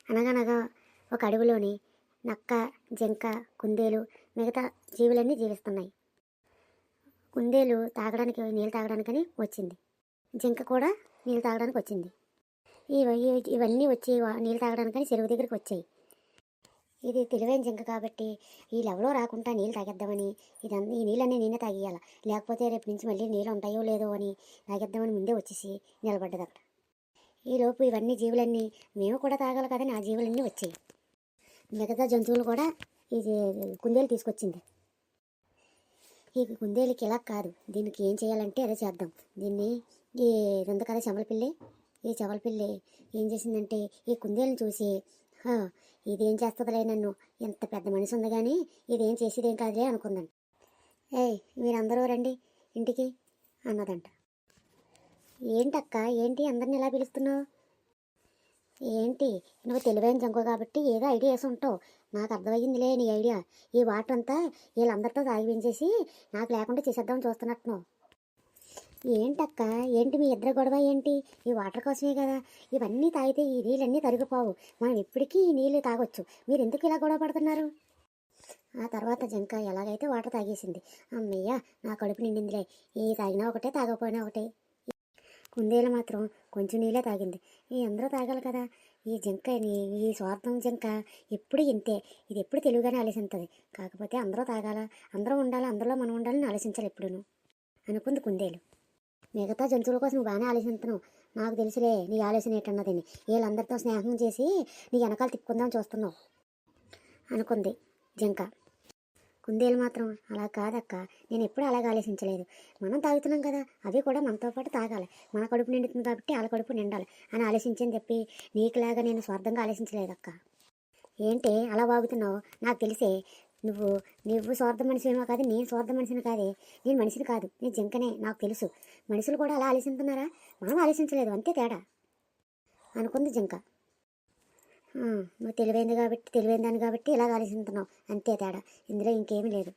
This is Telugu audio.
అనగనగా ఒక అడవిలోని నక్క, జింక, కుందేలు మిగతా జీవులన్నీ జీవిస్తున్నాయి. కుందేలు నీళ్ళు తాగడానికని వచ్చింది. జింక కూడా నీళ్ళు తాగడానికి వచ్చింది. ఇవన్నీ వచ్చి నీళ్ళు తాగడానికని చెరువు దగ్గరికి వచ్చాయి. ఇది తెలివైన జింక కాబట్టి వీళ్ళెవరో రాకుండా నీళ్ళు తాగేద్దామని ఈ నీళ్ళన్నీ నేనే తాగేయాలి, లేకపోతే రేపు నుంచి మళ్ళీ నీళ్ళు ఉంటాయో లేదో అని తాగేద్దామని ముందే వచ్చేసి నిలబడ్డది అక్కడ. ఈలోపు ఇవన్నీ జీవులన్నీ మేము కూడా తాగాలి కదని ఆ జీవులన్నీ వచ్చాయి. మిగతా జంతువులు కూడా ఈ కుందేలు తీసుకొచ్చింది. ఈ కుందేలుకి ఇలా కాదు, దీనికి ఏం చేయాలంటే అదే చేద్దాం. దీన్ని ఉంది కదా చెమలపిల్లి, ఈ చెమలపిల్లి ఏం చేసిందంటే ఈ కుందేలుని చూసి ఇదేం చేస్తుందిలే, నన్ను ఎంత పెద్ద మనిషి ఉంది కానీ ఇదేం చేసేదేం కాదులే అనుకుందంట. మీరందరూ రండి ఇంటికి అన్నదంట. ఏంటక్క, ఏంటి అందరిని ఇలా పిలుస్తున్నావు? ఏంటి నువ్వు తెలివైన జంకు కాబట్టి ఏదో ఐడియా వేసి ఉంటావు, నాకు అర్థమయ్యిందిలే నీ ఐడియా. ఈ వాటర్ అంతా వీళ్ళందరితో తాగిపించేసి నాకు లేకుండా చేసేద్దామని చూస్తున్నట్టున్నావు. ఏంటక్క, ఏంటి మీ ఇద్దరు గొడవ ఏంటి? ఈ వాటర్ కోసమే కదా, ఇవన్నీ తాగితే ఈ నీళ్ళన్నీ తరిగిపోవు, మనం ఇప్పటికీ ఈ నీళ్ళు తాగొచ్చు, మీరు ఎందుకు ఇలా గొడవ పడుతున్నారు? ఆ తర్వాత జింక ఎలాగైతే వాటర్ తాగేసింది. అమ్మయ్య, నా కడుపు నిండిందిలే, ఈ తాగినా ఒకటే తాగకపోయినా ఒకటే. కుందేలు మాత్రం కొంచెం నీళ్ళే తాగింది. అందరూ తాగాలి కదా. ఈ స్వార్థం జింక ఎప్పుడు ఇంతే, ఇది ఎప్పుడు తెలివిగానే ఆలోచిస్తుంది. కాకపోతే అందరూ తాగాల, అందరూ ఉండాలి, అందరిలో మనం ఉండాలని ఆలోచించాలి ఎప్పుడును అనుకుంది కుందేలు. మిగతా జంతువుల కోసం నువ్వు బాగానే ఆలోచిస్తున్నావు, నాకు తెలుసులే నీ ఆలోచన ఏంటన్నదని. వీళ్ళందరితో స్నేహం చేసి నీ వెనకాల తిప్పుకుందాం చూస్తున్నావు అనుకుంది జింక. కుందేలు మాత్రం అలా కాదక్క, నేను ఎప్పుడు అలాగే ఆలోచించలేదు. మనం తాగుతున్నాం కదా, అవి కూడా మనతో పాటు తాగాలి, మన కడుపు నిండుతుంది కాబట్టి వాళ్ళ కడుపు నిండాలి అని ఆలోచించని చెప్పి నీకులాగా నేను స్వార్థంగా ఆలోచించలేదక్క. ఏంటి అలా వాగుతున్నావు? నాకు తెలిసే నువ్వు స్వార్థ మనిషినేమో కాదు, నేను స్వార్థ మనిషిని కాదే, నేను మనిషిని కాదు, నేను జింకనే, నాకు తెలుసు. మనుషులు కూడా అలా ఆలోచిస్తున్నారా? మనం ఆలోచించలేదు, అంతే తేడా అనుకుంది జింక. నువ్వు తెలివైందాన్ని కాబట్టి ఇలాగ ఆలోచిస్తున్నావు, అంతే తేడా, ఇందులో ఇంకేమీ లేదు.